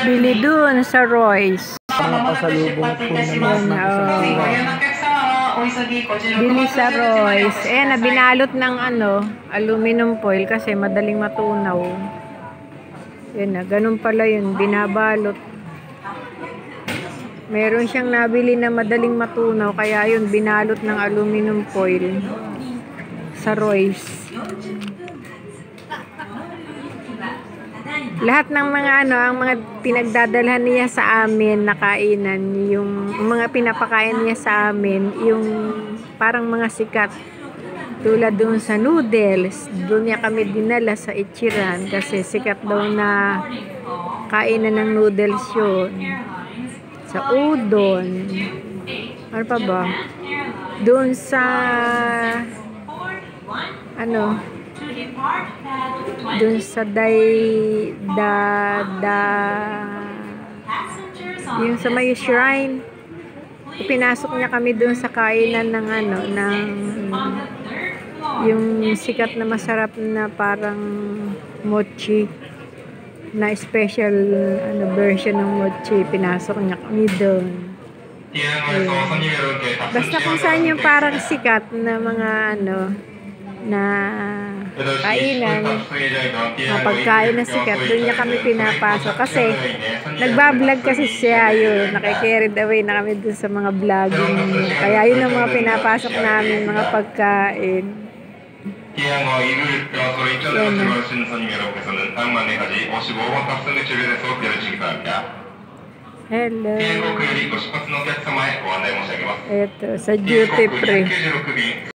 Bili dun sa Royce. Pasalubong po naman ng isang Bili sa Royce. Na binalot ng aluminum foil kasi madaling matunaw. Yan na, ganun pala yun, binabalot. Meron siyang nabili na madaling matunaw, kaya yun, binalot ng aluminum foil sa Royce. Lahat ng mga ang mga pinagdadalhan niya sa amin na kainan, yung mga pinapakain niya sa amin, yung parang mga sikat. Tulad doon sa noodles, doon niya kami dinala sa Ichiran kasi sikat daw na kainan ng noodles yun. Sa udon. Ano pa ba? Doon sa doon sa yung sa may shrine, pinasok niya kami doon sa kainan ng yung sikat na masarap na parang mochi na special version ng mochi, pinasok niya kami doon. Basta kung saan yung parang sikat na mga na kainan, pagkain na sikat, doon niya kami pinapasok kasi nagbablog kasi siya, yun, nakikarried away na kami doon sa mga vlogging niya, kaya yun ang mga pinapasok namin, mga pagkain. Hello. Ito, sa duty free.